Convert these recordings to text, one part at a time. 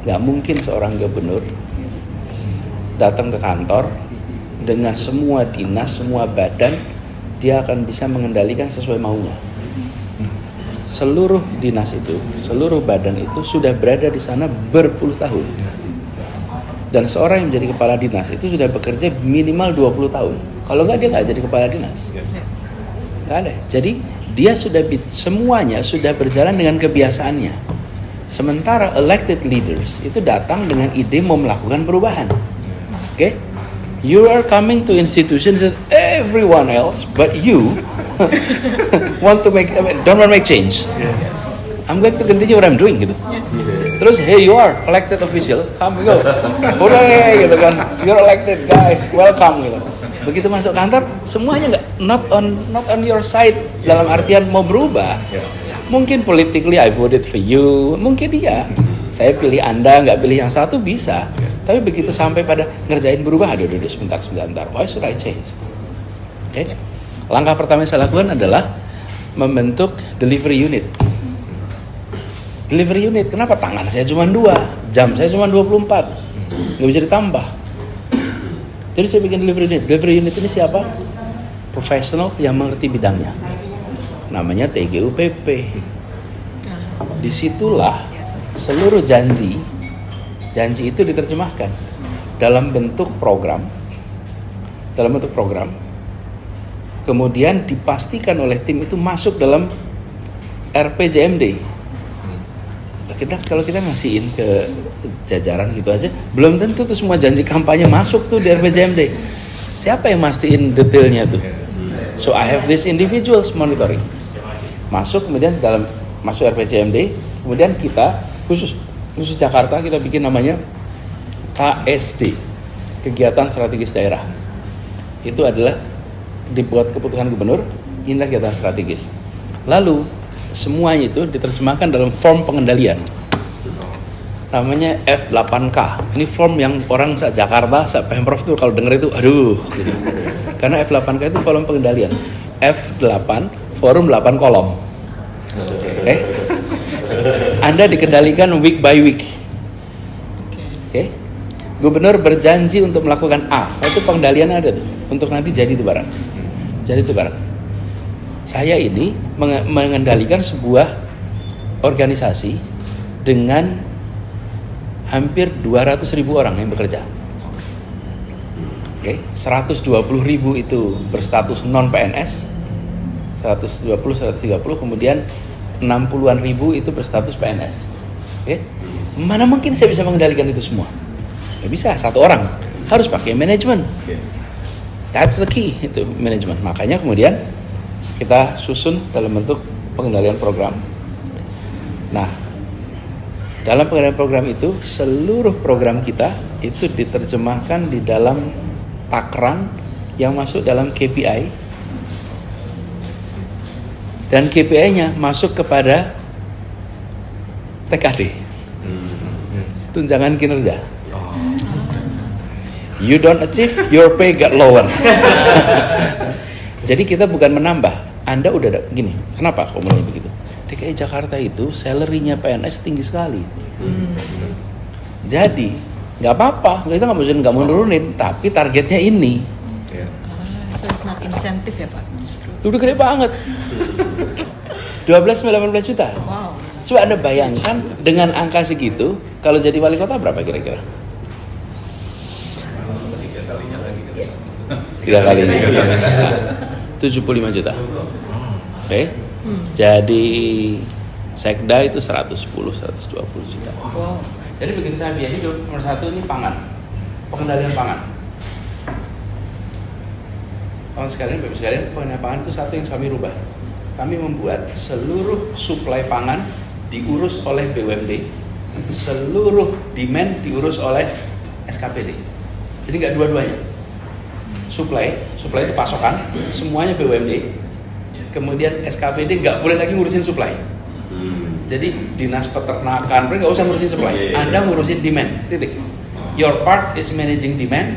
Nggak mungkin seorang gubernur datang ke kantor dengan semua dinas, semua badan, dia akan bisa mengendalikan sesuai maunya. Seluruh dinas itu, seluruh badan itu sudah berada di sana berpuluh tahun. Dan seorang yang menjadi kepala dinas itu sudah bekerja minimal 20 tahun. Kalau nggak, dia nggak jadi kepala dinas. Nggak ada. Jadi dia sudah semuanya sudah berjalan dengan kebiasaannya. Sementara elected leaders itu datang dengan ide mau melakukan perubahan. Okay? You are coming to institutions that everyone else but you don't want to make change. I'm going to continue what I'm doing gitu. Terus hey, you are elected official, come go. Udah gitu kan. You're elected guy, welcome gitu. Begitu masuk kantor, semuanya not on your side dalam artian mau berubah. Mungkin politically I voted for you, mungkin iya. Saya pilih Anda, nggak pilih yang satu bisa. Tapi begitu sampai pada ngerjain berubah, aduh sebentar. Why should I change? Okay? Langkah pertama yang saya lakukan adalah membentuk delivery unit. Delivery unit, kenapa tangan saya cuma 2, jam saya cuma 24, nggak bisa ditambah. Jadi saya bikin delivery unit. Delivery unit ini siapa? Profesional yang mengerti bidangnya. Namanya TGUPP. Disitulah seluruh janji itu diterjemahkan dalam bentuk program, kemudian dipastikan oleh tim itu masuk dalam RPJMD. Kalau kita ngasihin ke jajaran gitu aja, belum tentu tuh semua janji kampanye masuk tuh di RPJMD. Siapa yang mastiin detailnya tuh? So I have this individuals monitoring. Masuk kemudian masuk RPJMD, kemudian kita khusus Jakarta kita bikin namanya KSD, Kegiatan Strategis Daerah. Itu adalah dibuat keputusan gubernur, inilah kegiatan strategis. Lalu semuanya itu diterjemahkan dalam form pengendalian. Namanya F8K. Ini form yang orang Jakarta, Pemprov tuh kalau denger itu aduh gitu. Karena F8K itu form pengendalian. F8 forum 8 kolom. Oke. Anda dikendalikan week by week. Oke. Gubernur berjanji untuk melakukan A. Itu pengendalian ada tuh. Untuk nanti jadi itu barang. Saya ini mengendalikan sebuah organisasi dengan hampir 200.000 orang yang bekerja. Oke, 120.000 itu berstatus non PNS, 130, kemudian 60-an ribu itu berstatus PNS. Oke, mana mungkin saya bisa mengendalikan itu semua? Nggak bisa, satu orang harus pakai manajemen. That's the key, itu manajemen. Makanya kemudian kita susun dalam bentuk pengendalian program. Nah, dalam pengendalian program itu seluruh program kita itu diterjemahkan di dalam takran yang masuk dalam KPI, dan KPI-nya masuk kepada TKD, tunjangan kinerja. You don't achieve, your pay get lower. Jadi kita bukan menambah. Anda udah ada gini. Kenapa kok mulai begitu? DKI Jakarta itu salary-nya PNS tinggi sekali. Jadi nggak apa-apa, kita nggak mau nurunin, tapi targetnya ini. So it's not incentive ya Pak? Udah gede banget. 12-18 juta. Wow. Coba Anda bayangkan dengan angka segitu, kalau jadi wali kota berapa kira-kira? 3 kalinya. 75 juta. Oke. Jadi Sekda itu 120 juta. Wow. Jadi begitu saya biaya hidup, nomor 1 ini pangan. Pengendalian pangan. Kawan sekalian, Bapak sekalian, pengendalian pangan itu satu yang kami rubah. Kami membuat seluruh suplai pangan diurus oleh BUMD, seluruh demand diurus oleh SKPD. Jadi nggak dua-duanya. Suplai itu pasokan, semuanya BUMD. Kemudian SKPD nggak boleh lagi ngurusin suplai. Jadi dinas peternakan, mereka nggak usah ngurusin supply. Anda ngurusin demand, titik. Your part is managing demand.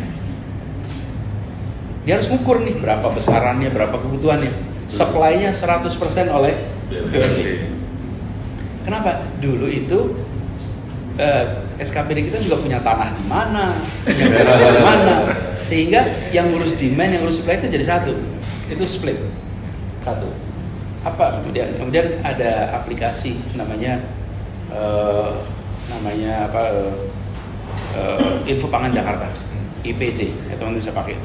Dia harus ngukur nih berapa besarannya, berapa kebutuhannya. Supply-nya 100% oleh BUMD. Kenapa? Dulu itu SKPD kita juga punya tanah di mana, punya jalan di mana, sehingga yang ngurus demand, yang ngurus supply itu jadi satu, itu split satu. Apa kemudian ada aplikasi namanya Info Pangan Jakarta, IPJ, ya teman-teman bisa pakai.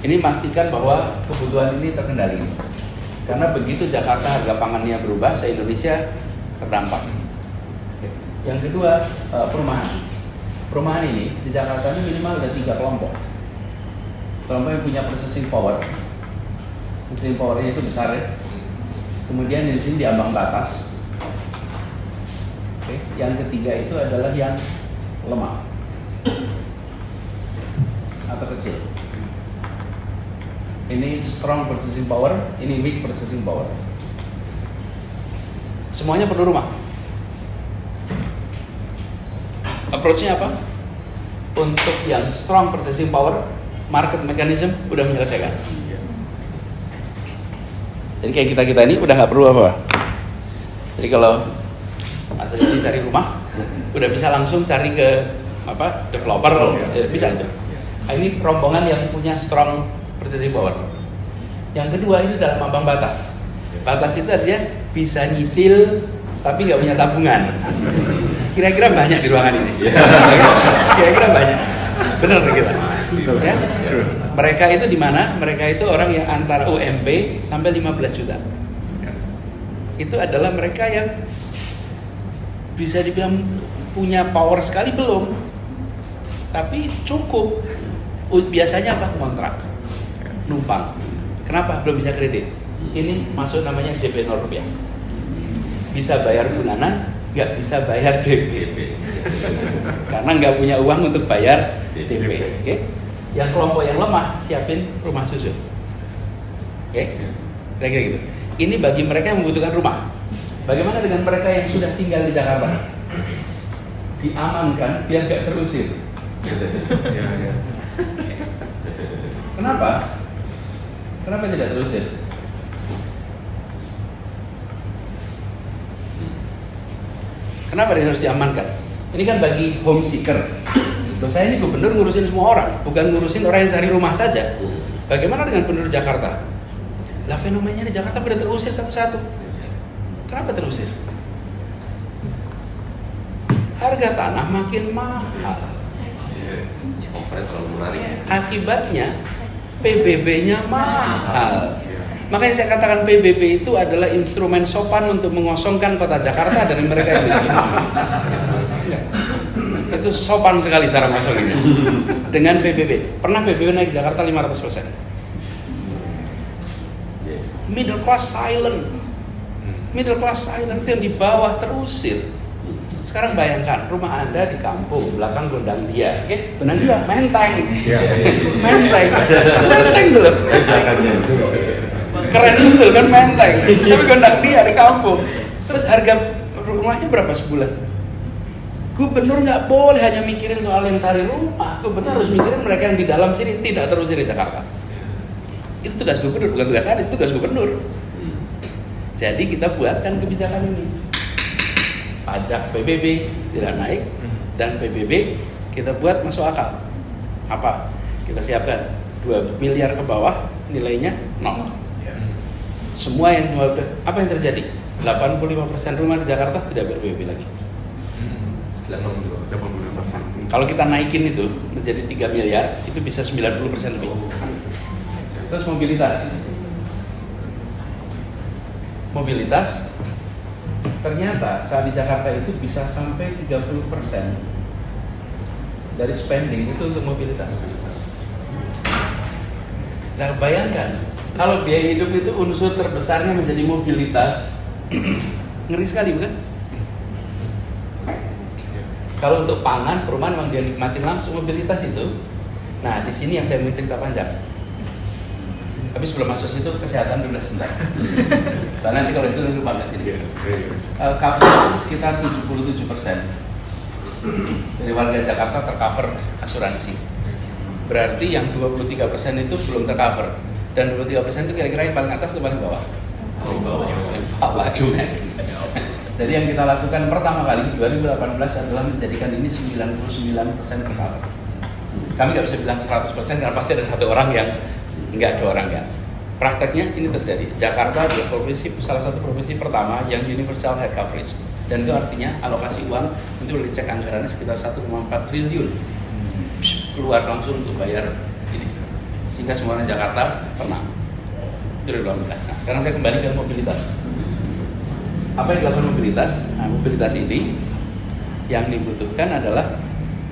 Ini pastikan bahwa kebutuhan ini terkendali. Karena begitu Jakarta harga pangannya berubah, se-Indonesia terdampak. Yang kedua, perumahan. Perumahan ini di Jakarta ini minimal ada 3 kelompok. Kelompok yang punya processing power. Processing powernya itu besar ya. Kemudian di sini di ambang batas. Oke. Yang ketiga itu adalah yang lemah atau kecil. Ini strong purchasing power, ini weak purchasing power. Semuanya perlu rumah. Approach-nya apa? Untuk yang strong purchasing power, market mechanism udah menyelesaikan. Jadi kayak kita ini udah nggak perlu apa-apa. Jadi kalau Mas Adi cari rumah, udah bisa langsung cari ke developer, bisa itu. Nah, ini rombongan yang punya strong purchasing power. Yang kedua itu dalam ambang batas. Batas itu artinya bisa nyicil tapi nggak punya tabungan. Kira-kira banyak di ruangan ini. Kira-kira banyak. Benar kita. Ya? Mereka itu di mana? Mereka itu orang yang antara UMP sampai 15 juta. Itu adalah mereka yang bisa dibilang punya power sekali belum, tapi cukup. Biasanya apa? Kontrak. Numpang. Kenapa? Belum bisa kredit. Ini masuk namanya DP 0 rupiah. Bisa bayar bulanan, nggak bisa bayar DP. Karena nggak punya uang untuk bayar DP. Oke? Yang kelompok yang lemah siapin rumah susun. Oke? Kira-kira gitu. Ini bagi mereka yang membutuhkan rumah. Bagaimana dengan mereka yang sudah tinggal di Jakarta? Diamankan biar nggak terusir. Kenapa? Kenapa tidak terusir? Kenapa dia harus diamankan? Ini kan bagi home seeker. Loh, saya ini gubernur ngurusin semua orang, bukan ngurusin orang yang cari rumah saja. Bagaimana dengan penduduk Jakarta? Lah fenomenanya di Jakarta pada terusir satu-satu. Kenapa terusir? Harga tanah makin mahal. Akibatnya PBB-nya mahal. Makanya saya katakan PBB itu adalah instrumen sopan untuk mengosongkan kota Jakarta dari mereka yang miskin. Itu sopan sekali cara ngosonginnya. Dengan PBB. Pernah PBB naik Jakarta 500%. Middle class silent. Middle class silent itu yang di bawah terusir. Sekarang bayangkan rumah Anda di kampung, belakang Gondang Dia, oke? Gondang Dia, Menteng. Menteng dulu. Keren betul kan Menteng. Tapi Gondang Dia di kampung. Terus harga rumahnya berapa sebulan? Gubernur nggak boleh hanya mikirin soal yang cari rumah. Gubernur harus mikirin mereka yang di dalam sini tidak terusir di Jakarta. Itu tugas gubernur, bukan tugas Anies, itu tugas gubernur. Jadi kita buatkan kebijakan ini. Pajak PBB tidak naik dan PBB kita buat masuk akal. Apa? Kita siapkan 2 miliar ke bawah nilainya 0. Semua yang apa yang terjadi? 85% rumah di Jakarta tidak ber-PBB lagi. 85%. Kalau kita naikin itu menjadi 3 miliar, itu bisa 90% lebih. Terus mobilitas ternyata saat di Jakarta itu bisa sampai 30% dari spending itu untuk mobilitas. Nah bayangkan kalau biaya hidup itu unsur terbesarnya menjadi mobilitas, ngeri sekali bukan? Kalau untuk pangan, perumahan memang dia nikmatin langsung mobilitas itu. Nah di sini yang saya mau cerita panjang. Tapi sebelum masuk situ kesehatan dulu sebentar. Soalnya nanti kalau itu lupa nggak sini. Cover sekitar 77% dari warga Jakarta tercover asuransi. Berarti yang 23% itu belum tercover. Dan 23% itu kira-kira yang paling atas atau paling bawah? Paling bawah. Jadi yang kita lakukan pertama kali 2018 adalah menjadikan ini 99% tercover. Kami nggak bisa bilang 100% karena pasti ada satu orang yang nggak, dua orang nggak. Prakteknya ini terjadi. Jakarta adalah salah satu provinsi pertama yang universal health coverage. Dan itu artinya alokasi uang itu udah dicek anggarannya sekitar 1,4 triliun. Keluar langsung untuk bayar ini. Sehingga semuanya Jakarta pernah. Itu 2018. Nah, sekarang saya kembali ke mobilitas. Apa yang dilakukan mobilitas? Nah, mobilitas ini yang dibutuhkan adalah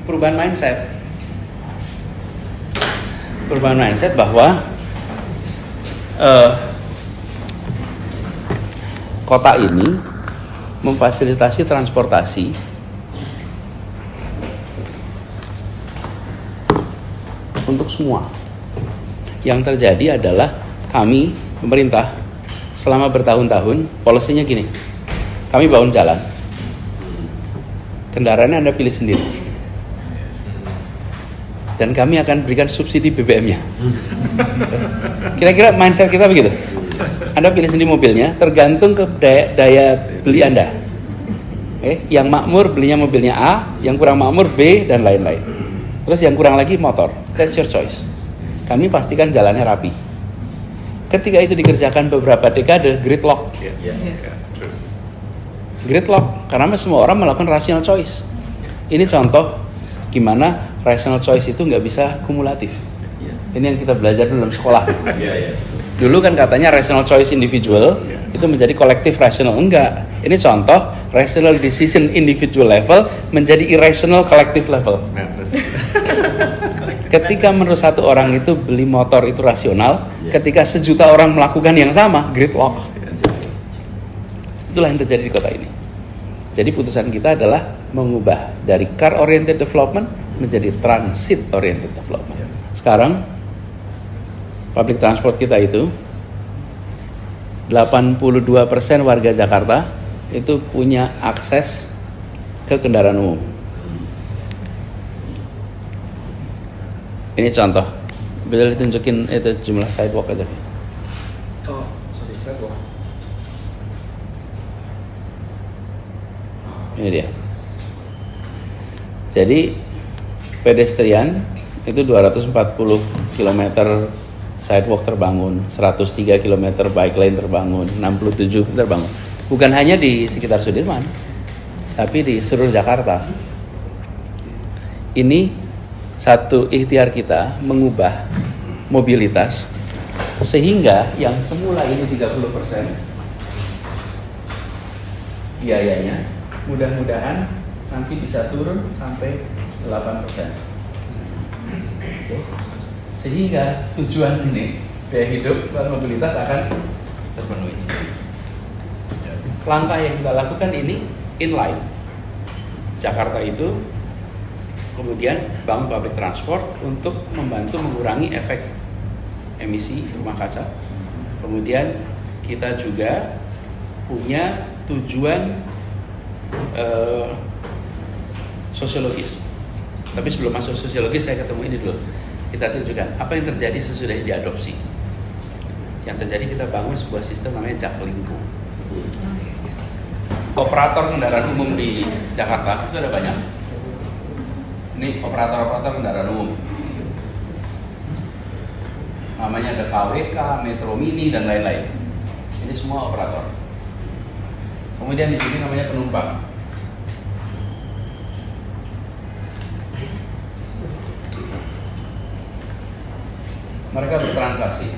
perubahan mindset. Perubahan mindset bahwa kota ini memfasilitasi transportasi untuk semua. Yang terjadi adalah kami, pemerintah, selama bertahun-tahun, polisinya gini, kami bangun jalan, kendaraannya Anda pilih sendiri, dan kami akan berikan subsidi BBM-nya. Kira-kira mindset kita begitu. Anda pilih sendiri mobilnya, tergantung ke daya beli Anda. Yang makmur belinya mobilnya A, yang kurang makmur B, dan lain-lain. Terus yang kurang lagi motor. That's your choice. Kami pastikan jalannya rapi. Ketika itu dikerjakan beberapa dekade, gridlock. Gridlock, karena semua orang melakukan rational choice. Ini contoh gimana rational choice itu nggak bisa kumulatif. Ini yang kita belajar dalam sekolah. Dulu kan katanya rational choice individual itu menjadi kolektif rational. Enggak. Ini contoh rational decision individual level menjadi irrational collective level. Ketika menurut satu orang itu beli motor itu rasional, ketika sejuta orang melakukan yang sama, gridlock. Itulah yang terjadi di kota ini. Jadi putusan kita adalah mengubah dari car oriented development menjadi transit oriented development. Sekarang public transport kita itu 82% warga Jakarta itu punya akses ke kendaraan umum. Ini contoh. Bisa ditunjukin itu jumlah sidewalk aja. Oh, sorry, sidewalk. Ini dia. Jadi pedestrian itu 240 km sidewalk terbangun, 103 km bike lane terbangun, 67 terbangun. Bukan hanya di sekitar Sudirman, tapi di seluruh Jakarta. Ini satu ikhtiar kita mengubah mobilitas sehingga yang semula ini 30% biayanya mudah-mudahan nanti bisa turun sampai 8%. Sehingga tujuan ini biaya hidup dan mobilitas akan terpenuhi. Langkah yang kita lakukan ini inline. Jakarta itu kemudian bangun public transport untuk membantu mengurangi efek emisi rumah kaca. Kemudian kita juga punya tujuan sosiologis. Tapi sebelum masuk sosiologis saya ketemu ini dulu. Kita tunjukkan apa yang terjadi sesudah diadopsi. Yang terjadi kita bangun sebuah sistem namanya Jaklingko. Operator kendaraan umum di Jakarta itu ada banyak. Ini operator kendaraan umum. Namanya ada KWK, Metro Mini dan lain-lain. Ini semua operator. Kemudian di sini namanya penumpang. Mereka bertransaksi.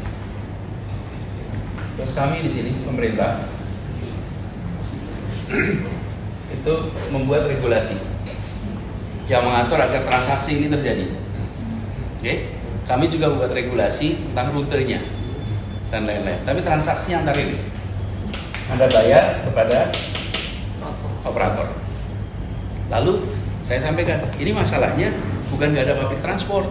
Terus kami di sini pemerintah itu membuat regulasi yang mengatur agar transaksi ini terjadi. Oke? Kami juga membuat regulasi tentang rutenya dan lain-lain. Tapi transaksinya antar ini. Anda bayar kepada operator. Lalu saya sampaikan, ini masalahnya bukan nggak ada public transport.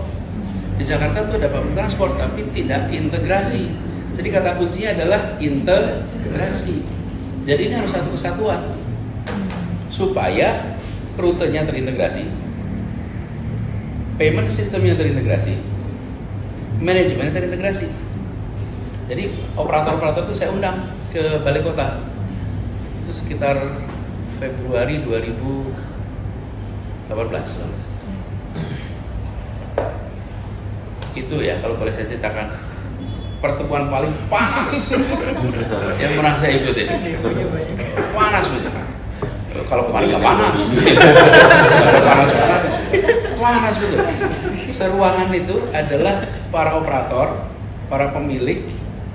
Di Jakarta tuh ada public transport tapi tidak integrasi. Jadi kata kuncinya adalah integrasi. Jadi ini harus satu kesatuan supaya rutenya terintegrasi, payment sistemnya terintegrasi, manajemennya terintegrasi. Jadi operator-operator itu saya undang ke balai kota. Itu sekitar Februari 2018. Itu ya kalau boleh saya ceritakan pertemuan paling panas yang pernah saya ikuti. Panas betul. Kalau kemarin nggak panas, panas betul. Seruangan itu adalah para operator, para pemilik,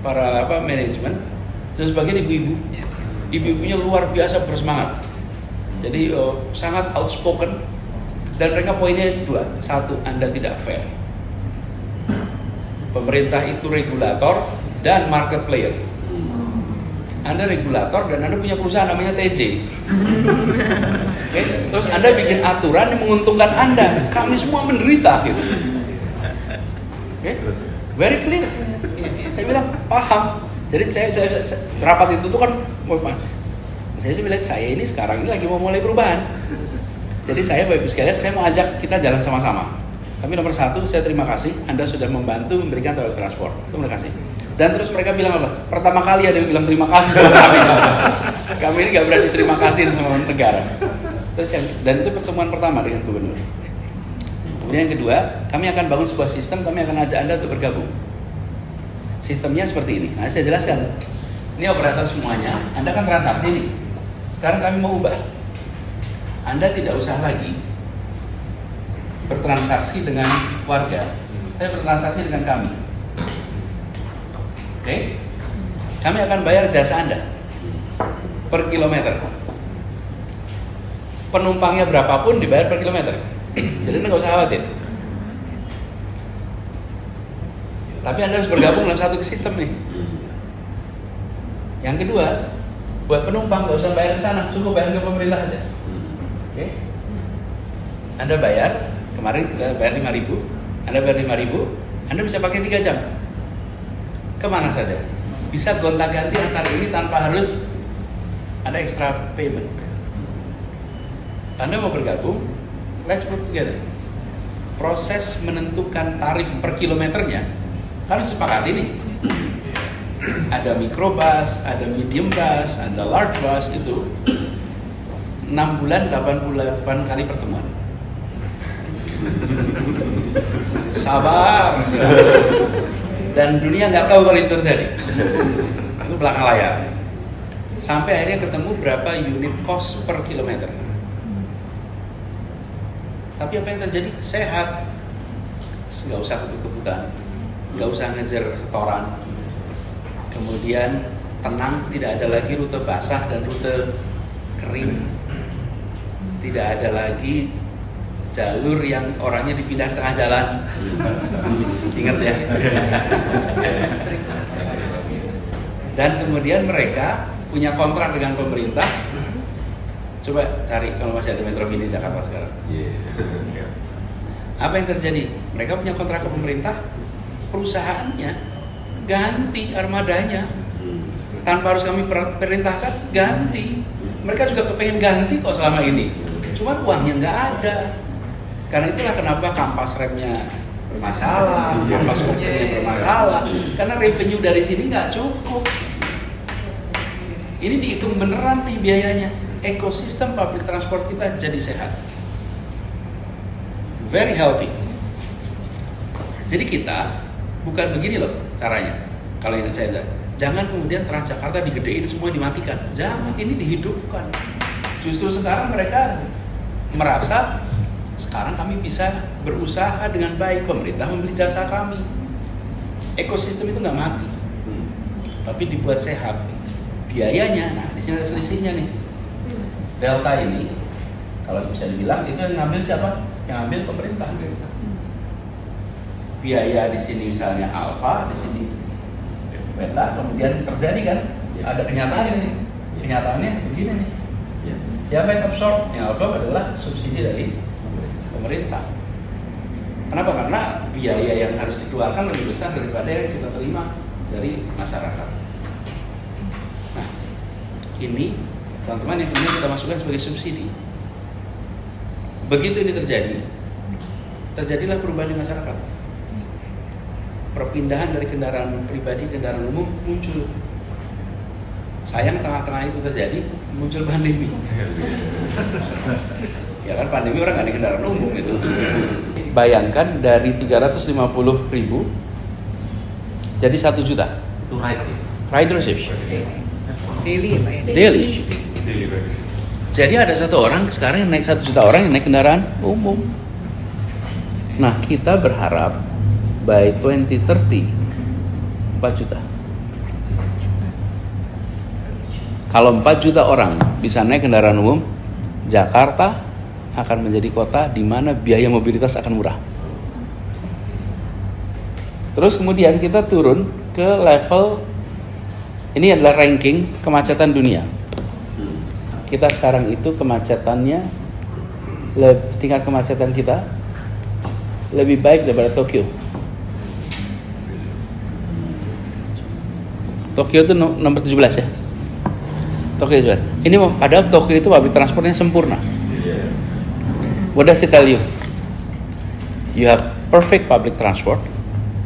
para manajemen dan sebagian ibu-ibu. Ibu-ibunya luar biasa bersemangat. Jadi sangat outspoken dan mereka poinnya dua. Satu, Anda tidak fair. Pemerintah itu regulator dan market player. Anda regulator dan Anda punya perusahaan namanya TJ. Okay? Terus Anda bikin aturan yang menguntungkan Anda. Kami semua menderita gitu. Okay? Very clear. Saya bilang paham. Jadi saya rapat itu tuh kan saya bilang saya ini sekarang ini lagi mau mulai perubahan. Jadi saya Bapak Ibu sekalian, saya mau ajak kita jalan sama-sama. Tapi nomor satu, saya terima kasih Anda sudah membantu memberikan transport. Terima kasih. Dan terus mereka bilang apa? Pertama kali ada yang bilang terima kasih sama kami. Kami ini nggak berani terima kasih sama negara. Terus dan itu pertemuan pertama dengan gubernur. Kemudian yang kedua, kami akan bangun sebuah sistem, kami akan ajak Anda untuk bergabung. Sistemnya seperti ini. Nah, saya jelaskan. Ini operator semuanya, Anda kan transaksi nih. Sekarang kami mau ubah. Anda tidak usah lagi bertransaksi dengan warga, tapi bertransaksi dengan kami. Oke? Kami akan bayar jasa Anda per kilometer. Penumpangnya berapapun dibayar per kilometer. Jadi Anda nggak usah khawatir. Tapi Anda harus bergabung dalam satu sistem nih. Yang kedua, buat penumpang nggak usah bayar ke sana, cukup bayar ke pemerintah aja. Oke? Anda bayar, kemarin kita bayar 5.000, Anda bayar 5.000, Anda bisa pakai 3 jam. Kemana saja? Bisa gonta-ganti antar ini tanpa harus ada extra payment. Anda mau bergabung, let's work together. Proses menentukan tarif per kilometernya harus sepakat ini. Ada microbus, ada medium bus, ada large bus, itu 6 bulan, 88 kali pertemuan. Sabar. Dan dunia nggak tahu kalau itu terjadi. Itu belakang layar. Sampai akhirnya ketemu berapa unit cost per kilometer. Tapi apa yang terjadi? Sehat. Nggak usah kebut-kebutan, nggak usah ngejar setoran. Kemudian tenang, tidak ada lagi rute basah dan rute kering. Tidak ada lagi jalur yang orangnya dipindah tengah jalan. Ingat ya. Dan kemudian mereka punya kontrak dengan pemerintah. Coba cari kalau masih ada Metro Mini Jakarta sekarang. Apa yang terjadi? Mereka punya kontrak ke pemerintah, perusahaannya ganti armadanya tanpa harus kami perintahkan, ganti. Mereka juga kepengen ganti kok selama ini, cuman uangnya nggak ada. Karena itulah kenapa kampas remnya bermasalah, kampas koplernya bermasalah, karena revenue dari sini nggak cukup. Ini dihitung beneran nih biayanya. Ekosistem public transport kita jadi sehat, very healthy. Jadi kita bukan begini loh caranya. Kalau yang saya lihat, jangan kemudian Transjakarta digedein semua dimatikan. Jangan, ini dihidupkan. Justru sekarang mereka merasa sekarang kami bisa berusaha dengan baik, pemerintah membeli jasa kami. Ekosistem itu nggak mati, tapi dibuat sehat. Biayanya, nah di sini ada selisihnya nih. Delta ini, kalau bisa dibilang itu yang ngambil siapa? Yang ngambil pemerintah. Biaya di sini misalnya alfa, di sini beta, kemudian terjadi kan? Ada kenyataan ini. Kenyataannya begini nih. Siapa yang absorb? Yang absorb adalah subsidi dari pemerintah. Kenapa? Karena biaya yang harus dikeluarkan lebih besar daripada yang kita terima dari masyarakat. Nah, ini teman-teman yang kemudian kita masukkan sebagai subsidi. Begitu ini terjadi, terjadilah perubahan di masyarakat. Perpindahan dari kendaraan pribadi ke kendaraan umum muncul. Sayang tengah-tengah itu terjadi, muncul pandemi. Ya kan pandemi orang nggak naik kendaraan umum itu. Bayangkan dari 350.000 jadi 1 juta. Itu ride. Ridership. Daily ya Pak ya? Daily. Daily ride. Jadi ada 1 orang sekarang yang naik 1 juta orang yang naik kendaraan umum. Nah kita berharap by 2030 4 juta. Kalau 4 juta orang bisa naik kendaraan umum, Jakarta akan menjadi kota di mana biaya mobilitas akan murah. Terus kemudian kita turun ke level, ini adalah ranking kemacetan dunia. Kita sekarang itu kemacetannya, tingkat kemacetan kita lebih baik daripada Tokyo. Tokyo itu nomor 17 ya. Tokyo 17. Ini padahal Tokyo itu public transportnya sempurna. What does it tell you? You have perfect public transport,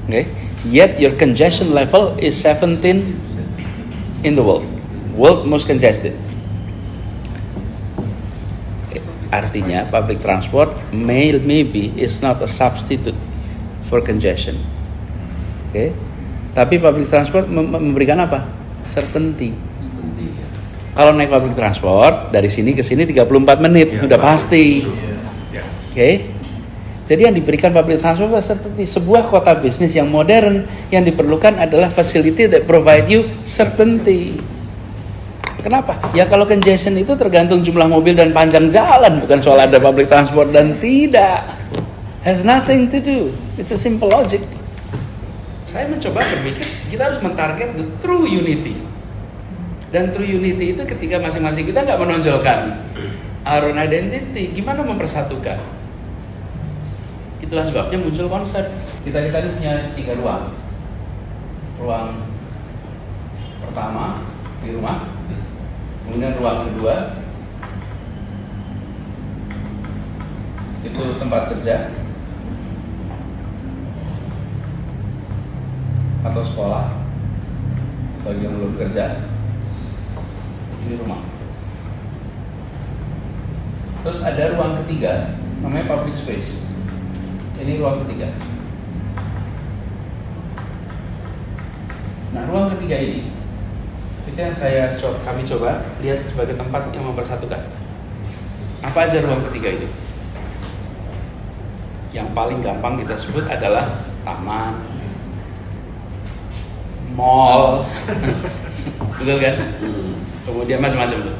okay? Yet your congestion level is 17 in the world most congested. Artinya public transport maybe is not a substitute for congestion, okay? Tapi public transport memberikan apa? Certainty. Kalau naik public transport dari sini ke sini 34 menit udah pasti. Oke. Jadi yang diberikan public transport seperti sebuah kota bisnis yang modern, yang diperlukan adalah facility that provide you certainty. Kenapa? Ya kalau congestion itu tergantung jumlah mobil dan panjang jalan, bukan soal ada public transport dan tidak. Has nothing to do. It's a simple logic. Saya mencoba berpikir kita harus mentarget the true unity. Dan true unity itu ketika masing-masing kita nggak menonjolkan our own identity, gimana mempersatukan? Itulah sebabnya muncul konsep. Kita ini punya 3 ruang. Ruang pertama di rumah, kemudian ruang kedua itu tempat kerja atau sekolah bagi yang belum kerja. Di rumah. Terus ada ruang ketiga namanya public space. Ini ruang ketiga. Nah, ruang ketiga ini itu yang kami coba lihat sebagai tempat yang mempersatukan. Apa aja ruang ketiga itu? Yang paling gampang kita sebut adalah taman, mall, betul kan? Kemudian macam-macam tuh.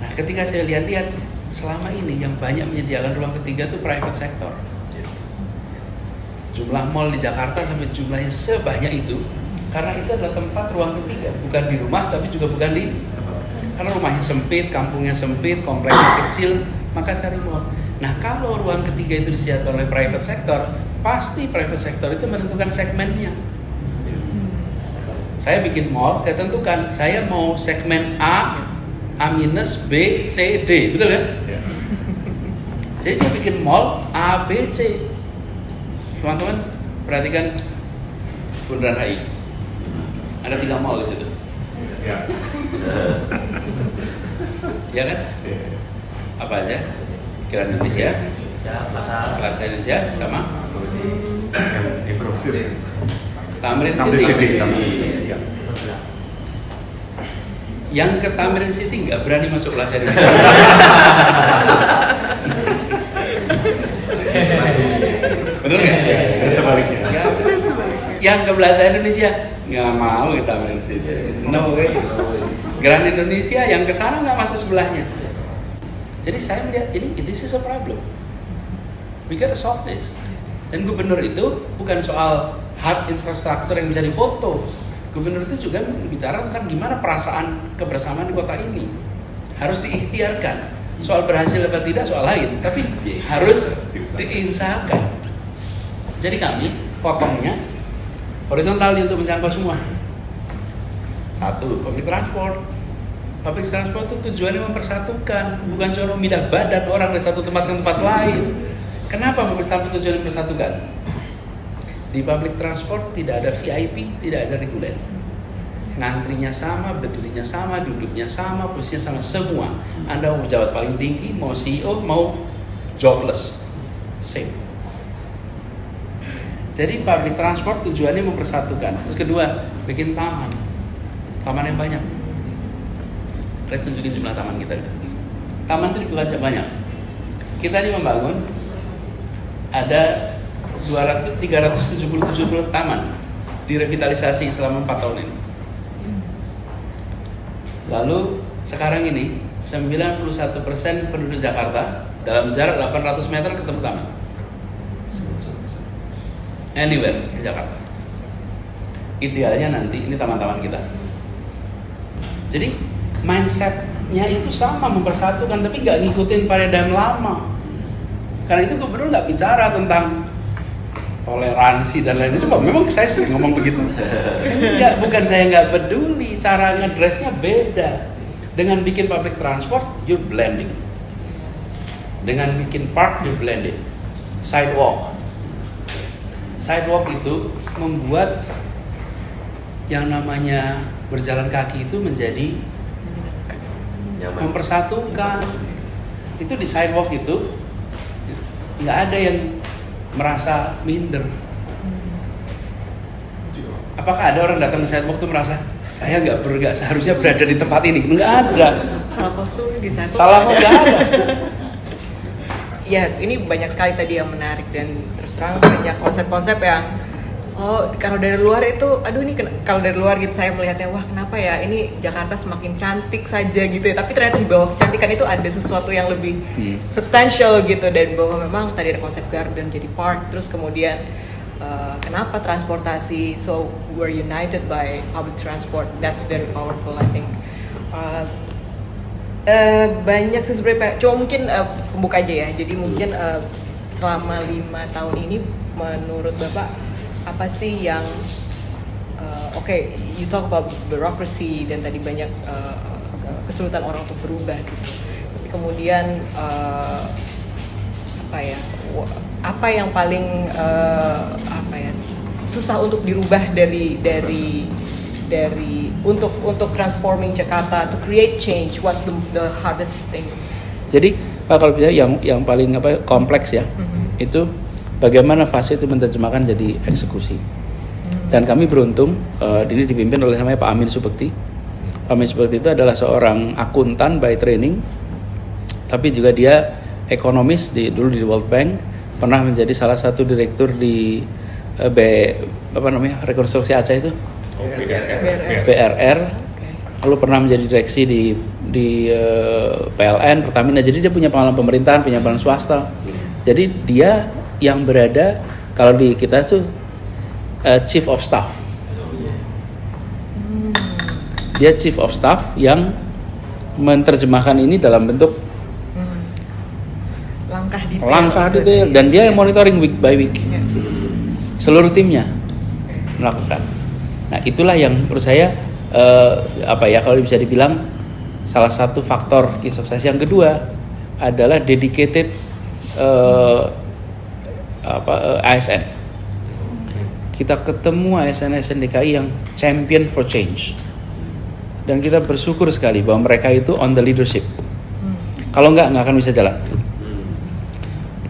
Nah, ketika saya lihat-lihat selama ini yang banyak menyediakan ruang ketiga itu private sector. Jumlah mall di Jakarta sampai jumlahnya sebanyak itu karena itu adalah tempat ruang ketiga, bukan di rumah tapi juga bukan di, karena rumahnya sempit, kampungnya sempit, kompleksnya kecil, maka cari mall. Nah, kalau ruang ketiga itu disediakan oleh private sector, pasti private sector itu menentukan segmennya. Saya bikin mall, saya tentukan saya mau segmen A, A-, B, C, D, betul kan? Yeah. Jadi dia bikin mall A, B, C. Teman-teman perhatikan Bundaran HI. Ada 3 mall di situ. Ya. Ya kan? Apa aja? Grand Indonesia, Plaza Indonesia, sama Tamrin City. Yang ke Tamrin City nggak berani masuk Plaza Indonesia. Bener nggak? Sebaliknya. Yang ke Plaza Indonesia nggak mau ke Tamrin City. No way. Grand Indonesia yang ke sana nggak masuk sebelahnya. Jadi saya melihat ini this is a problem. We gotta solve this. Dan gubernur itu bukan soal hard infrastructure yang bisa difoto. Gubernur itu juga bicara tentang gimana perasaan kebersamaan di kota ini. Harus diikhtiarkan. Soal berhasil apa tidak soal lain, tapi harus diusahakan. Jadi kami potongnya horizontal untuk menjangkau semua. 1, public transport. Public transport itu tujuannya mempersatukan, bukan cuma memindah badan orang dari satu tempat ke tempat lain. Kenapa public transport tujuannya mempersatukan? Di public transport tidak ada VIP, tidak ada reguler. ngantrinya sama, berdirinya sama, duduknya sama, posisinya sama, semua. Anda mau pejabat paling tinggi, mau CEO, mau jobless, same. Jadi public transport tujuannya mempersatukan. Terus kedua, bikin taman yang banyak. Saya tunjukin jumlah taman kita. Taman itu bukan banyak. Kita ini membangun ada 370 taman direvitalisasi selama 4 tahun ini. Lalu sekarang ini 91% penduduk Jakarta dalam jarak 800 meter ketemu taman. Anywhere di Jakarta. Idealnya nanti ini taman-taman kita. Jadi mindsetnya itu sama, mempersatukan, tapi nggak ngikutin paradigm lama. Karena itu gubernur nggak bicara tentang toleransi dan lain-lain. Cuma memang saya sering ngomong begitu. Enggak, bukan saya nggak peduli, cara ngedressnya beda. Dengan bikin public transport, you're blending. Dengan bikin park, you're blending. Sidewalk itu membuat yang namanya berjalan kaki itu menjadi mempersatukan. Itu di sidewalk itu nggak ada yang merasa minder. Apakah ada orang datang ke sidewalk itu merasa saya nggak seharusnya berada di tempat ini? Nggak ada. Salah kostum di sana. Salah nggak ada. Ya, ini banyak sekali tadi yang menarik dan terus terang banyak konsep-konsep yang kalau dari luar itu, kalau dari luar gitu saya melihatnya, wah kenapa ya ini Jakarta semakin cantik saja gitu ya, tapi ternyata di bawah kecantikan itu ada sesuatu yang lebih substansial gitu, dan bahwa memang tadi ada konsep garden jadi park, terus kemudian kenapa transportasi, so we're united by public transport, that's very powerful I think. Banyak sih sebenarnya, cuma mungkin pembuka aja ya. Jadi mungkin selama 5 tahun ini menurut Bapak apa sih yang you talk about bureaucracy dan tadi banyak kesulitan orang untuk berubah gitu. Tapi kemudian apa yang paling susah untuk dirubah dari untuk transforming Jakarta to create change, what's the hardest thing? Jadi Pak, kalau bisa yang paling kompleks ya, itu bagaimana fase itu menerjemahkan jadi eksekusi. Dan kami beruntung ini dipimpin oleh namanya Pak Amin Subekti. Pak Amin Subekti itu adalah seorang akuntan by training, tapi juga dia ekonomis dulu di World Bank, pernah menjadi salah satu direktur di rekonstruksi Aceh itu. BRR, lalu pernah menjadi direksi di PLN, Pertamina. Jadi dia punya pengalaman pemerintahan, punya pengalaman swasta. Jadi dia yang berada, kalau di kita tuh chief of staff. Dia chief of staff yang menerjemahkan ini dalam bentuk langkah detail, dan dia yang monitoring week by week. Seluruh timnya melakukan. Nah, itulah yang menurut saya kalau bisa dibilang salah satu faktor sukses. Yang kedua adalah dedicated ASN. Kita ketemu ASN DKI yang champion for change, dan kita bersyukur sekali bahwa mereka itu on the leadership. Kalau nggak akan bisa jalan.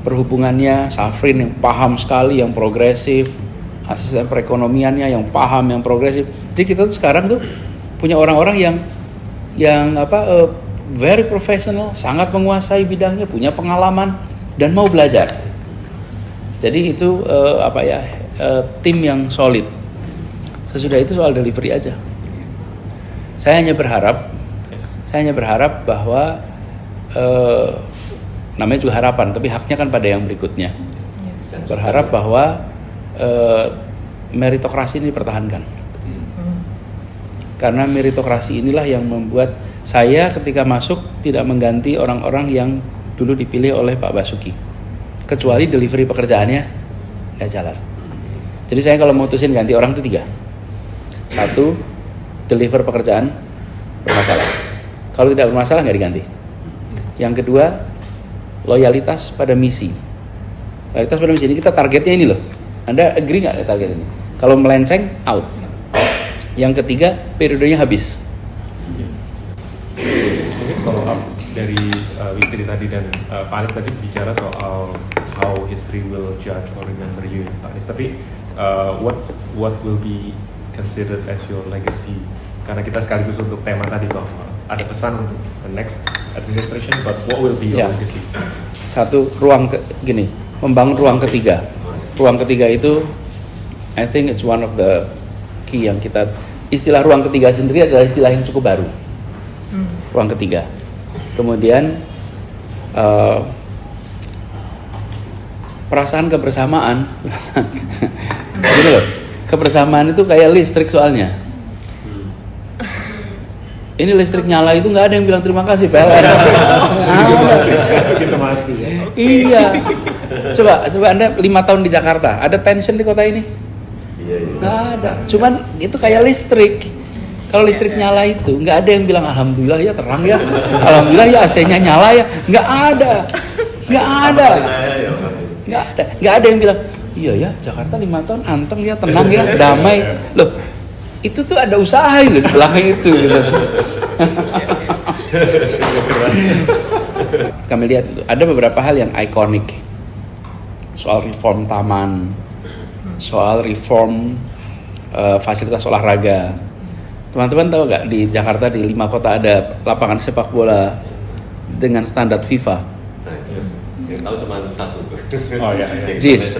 Perhubungannya Safrin yang paham sekali, yang progresif, asisten perekonomiannya yang paham, yang progresif. Jadi kita tuh sekarang tuh punya orang-orang yang very professional, sangat menguasai bidangnya, punya pengalaman dan mau belajar. Jadi itu tim yang solid. Sesudah itu soal delivery aja. Saya hanya berharap bahwa namanya juga harapan, tapi haknya kan pada yang berikutnya. Berharap bahwa meritokrasi ini dipertahankan. Karena meritokrasi inilah yang membuat saya ketika masuk tidak mengganti orang-orang yang dulu dipilih oleh Pak Basuki, kecuali delivery pekerjaannya nggak jalan. Jadi saya kalau mutusin ganti orang itu 3. 1, deliver pekerjaan bermasalah. Kalau tidak bermasalah nggak diganti. Yang kedua, loyalitas pada misi. Loyalitas pada misi ini kita targetnya ini loh. Anda agree nggak target ini? Kalau melenceng, out. Yang ketiga, periodenya habis. Mungkin follow up dari Witri tadi dan Pak Anies tadi bicara soal how history will judge or remember you, Pak Anies. Tapi what will be considered as your legacy? Karena kita sekaligus untuk tema tadi bahwa ada pesan untuk the next administration, but what will be your legacy? Satu, membangun ruang ketiga. Ruang ketiga itu, I think it's one of the key yang kita, istilah ruang ketiga sendiri adalah istilah yang cukup baru. Ruang ketiga. Kemudian perasaan kebersamaan, gitu loh. Kebersamaan itu kayak listrik soalnya. Ini listrik nyala itu nggak ada yang bilang terima kasih PLN. Kita mati. Iya. Coba Anda 5 tahun di Jakarta, ada tension di kota ini? Nggak ada. Cuman itu kayak listrik. Kalau listrik nyala itu nggak ada yang bilang alhamdulillah ya terang ya, alhamdulillah ya AC-nya nyala ya. Nggak ada. Nggak ada yang bilang iya ya Jakarta 5 tahun anteng ya, tenang ya, damai. Loh, itu tuh ada usaha loh di belakang itu gitu. Kami lihat itu ada beberapa hal yang ikonik, soal reform taman, soal reform fasilitas olahraga. Teman-teman tahu nggak di Jakarta di 5 kota ada lapangan sepak bola dengan standar FIFA? Yang tahu cuma satu. Oh ya. JIS.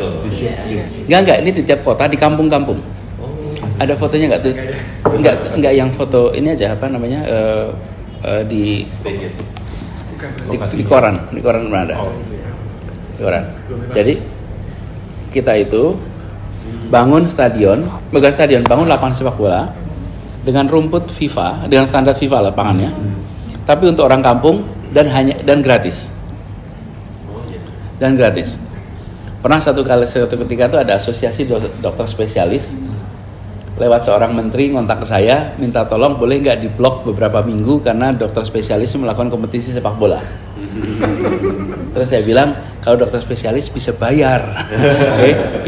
Enggak, ini di tiap kota, di kampung-kampung. Ada fotonya nggak tuh? Enggak yang foto ini aja apa namanya di koran mana ada? Di koran. Jadi kita itu bangun bangun lapangan sepak bola dengan rumput FIFA, dengan standar FIFA lapangannya. Tapi untuk orang kampung dan gratis. Dan gratis. Pernah satu ketika itu ada asosiasi dokter spesialis lewat seorang menteri ngontak ke saya minta tolong boleh nggak diblok beberapa minggu karena dokter spesialis melakukan kompetisi sepak bola. Terus saya bilang kalau dokter spesialis bisa bayar.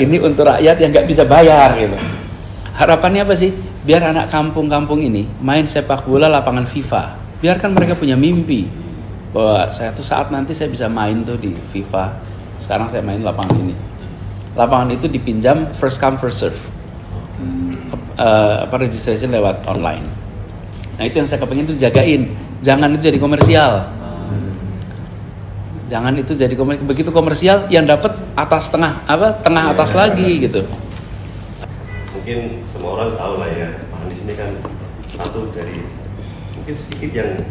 Ini untuk rakyat yang nggak bisa bayar gitu. Harapannya apa sih? Biar anak kampung-kampung ini main sepak bola lapangan FIFA. Biarkan mereka punya mimpi bahwa saya tuh saat nanti saya bisa main tuh di FIFA. Sekarang saya main lapangan ini. Lapangan itu dipinjam first come first serve. Registration lewat online. Nah itu yang saya kepengen tuh jagain. Jangan itu jadi komersial. Jangan itu jadi komersial. Begitu komersial yang dapat tengah atas lagi gitu. Mungkin semua orang tahu lah ya, Pak Anies ini kan satu dari mungkin sedikit yang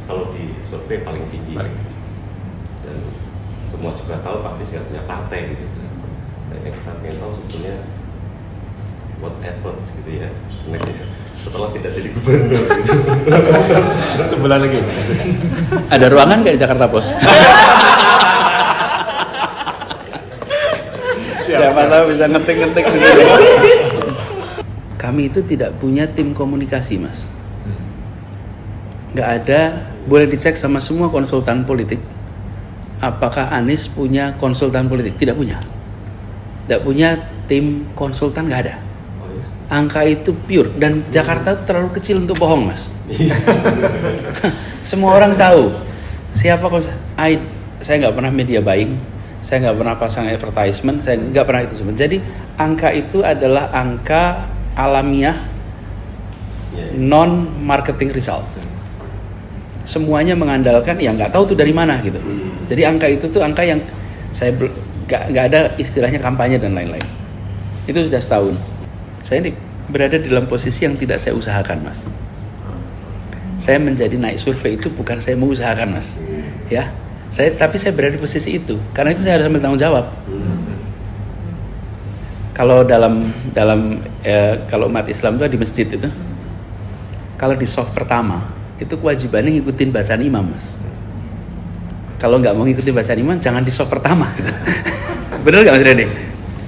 kalau di survei paling tinggi. Dan semua juga tahu Pak Anies nggak punya partai gitu. Nah, yang kita pengen tahu sebetulnya what efforts gitu ya, setelah tidak jadi gubernur gitu. Sebulan lagi. Ada ruangan nggak di Jakarta Pos? Siapa tahu bisa ngetik gitu. Kami itu tidak punya tim komunikasi, Mas. Nggak ada, boleh dicek sama semua konsultan politik. Apakah Anies punya konsultan politik? Tidak punya. Tidak punya tim konsultan, nggak ada. Angka itu pure, dan Jakarta terlalu kecil untuk bohong, Mas. Semua orang tahu siapa saya nggak pernah media buying, saya nggak pernah pasang advertisement, saya nggak pernah itu semua. Jadi angka itu adalah angka alamiah, non marketing result. Semuanya mengandalkan, ya nggak tahu tuh dari mana gitu. Jadi angka itu tuh angka yang saya nggak ada istilahnya kampanye dan lain-lain. Itu sudah setahun. Saya ini berada dalam posisi yang tidak saya usahakan, Mas. Saya menjadi naik survei itu bukan saya mau usahakan, Mas. Ya, tapi saya berada di posisi itu karena itu saya harus ambil tanggung jawab. Kalau kalau umat Islam itu di masjid itu, kalau di soft pertama itu kewajibannya ngikutin bacaan imam, Mas. Kalau nggak mau ngikutin bacaan imam, jangan di soft pertama. Gitu. Bener nggak, Mas Rene?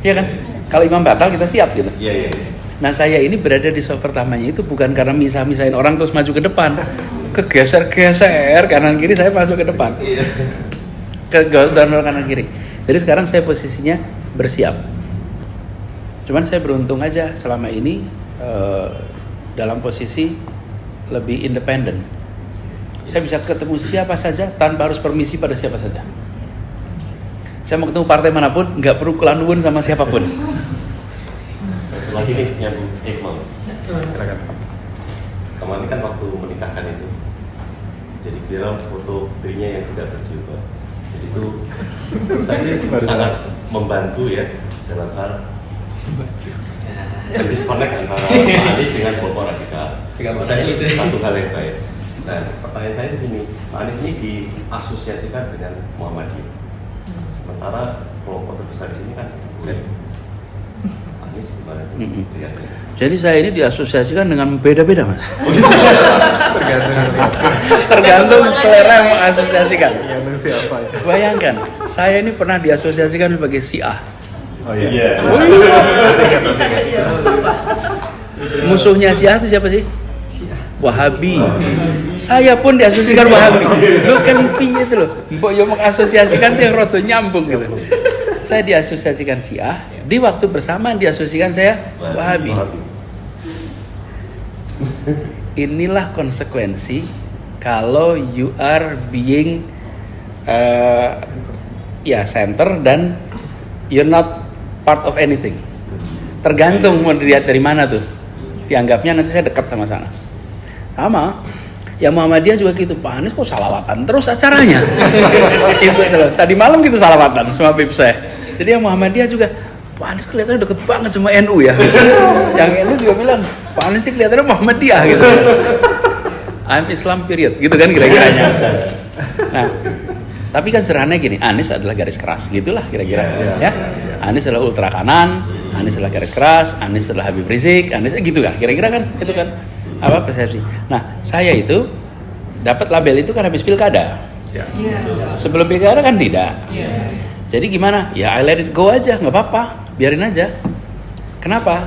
Iya kan? Kalau imam batal kita siap gitu. Iya. Nah saya ini berada di soft pertamanya itu bukan karena misahin orang terus maju ke depan, kegeser kanan kiri saya masuk ke depan, ke kanan kiri. Jadi sekarang saya posisinya bersiap. Cuman saya beruntung aja selama ini dalam posisi lebih independen. Saya bisa ketemu siapa saja tanpa harus permisi pada siapa saja. Saya mau ketemu partai manapun, nggak perlu kelanduan sama siapapun. Satu lagi nih nyambung Iqmal. Silakan. Kemarin kan waktu menikahkan itu jadi viral foto putrinya yang tidak berjilbab. Jadi itu saya sih sangat membantu ya dalam hal disconnect antara Pak Anies dengan kelompok radikal. Saya itu satu hal yang baik. Nah, pertanyaan saya itu gini, Pak Anies ini diasosiasikan dengan Muhammadiyah. Sementara kelompok terbesar di sini kan Pak Anies gimana tuh lihatnya? Jadi saya ini diasosiasikan dengan beda-beda, Mas. Tergantung selera yang mengasosiasikan. Tergantung siapa ya. Bayangkan, saya ini pernah diasosiasikan sebagai Syiah. Oh iya. Musuhnya Syiah itu siapa sih? Wahabi. Saya pun diasosiasikan Wahabi. Lu kan piye itu loh. Mbok yo mengasosiasikan itu yang rada nyambung gitu. Saya diasosiasikan Syiah, di waktu bersamaan diasosiasikan saya Wahabi. Inilah konsekuensi kalau you are being center dan you're not part of anything. Tergantung mau dilihat dari mana tuh. Dianggapnya nanti saya dekat sama sana. Sama. Ya Muhammadiyah juga gitu. Pak Anies kok salawatan terus acaranya. Ikut loh. Tadi malam gitu salawatan sama bib saya. Jadi yang Muhammadiyah juga Pak Anies kelihatannya deket banget sama NU ya. Yang NU juga bilang Pak Anies sih kelihatannya Muhammadiyah gitu. I'm Islam period gitu kan kira-kiranya. Nah, tapi kan sederhananya gini, Anies adalah garis keras, gitulah kira-kira, ya. Anies adalah ultra kanan, Anies adalah garis keras, Anies adalah Habib Rizik, Anies gitu kan, kira-kira kan, itu kan apa persepsi. Nah, saya itu dapat label itu kan habis pilkada. Sebelum pilkada kan tidak. Jadi gimana? Ya I let it go aja, nggak apa-apa, biarin aja. Kenapa?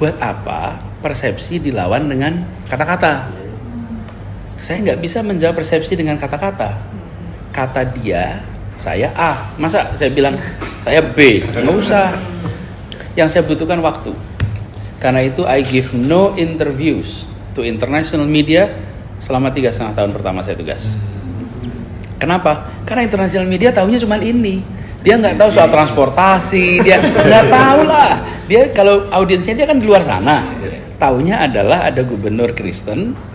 Buat apa persepsi dilawan dengan kata-kata? Saya nggak bisa menjawab persepsi dengan kata-kata. Kata dia, saya A. Masa saya bilang, saya B? Nggak usah. Yang saya butuhkan waktu. Karena itu I give no interviews to international media selama 3,5 tahun pertama saya tugas. Kenapa? Karena international media tahunya cuma ini. Dia nggak tahu soal transportasi, dia nggak tahu lah. Dia kalau audiensnya dia kan di luar sana. Tahunya adalah ada gubernur Kristen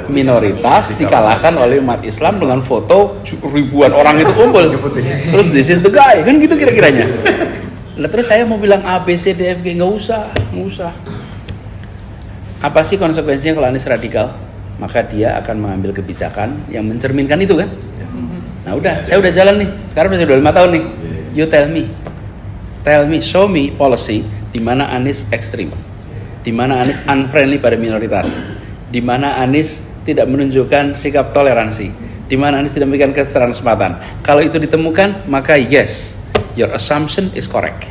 minoritas dikalahkan oleh umat Islam dengan foto ribuan orang itu kumpul. Terus this is the guy, kan gitu kira-kiranya. Nah, terus saya mau bilang A, B, C, D, F, G, nggak usah. Apa sih konsekuensinya kalau Anies radikal? Maka dia akan mengambil kebijakan yang mencerminkan itu kan. Nah udah, saya udah jalan nih. Sekarang udah 5 tahun nih. You tell me, show me policy di mana Anies ekstrim, di mana Anies unfriendly pada minoritas, di mana Anies tidak menunjukkan sikap toleransi, di mana Anies tidak memberikan kesempatan. Kalau itu ditemukan, maka yes, your assumption is correct.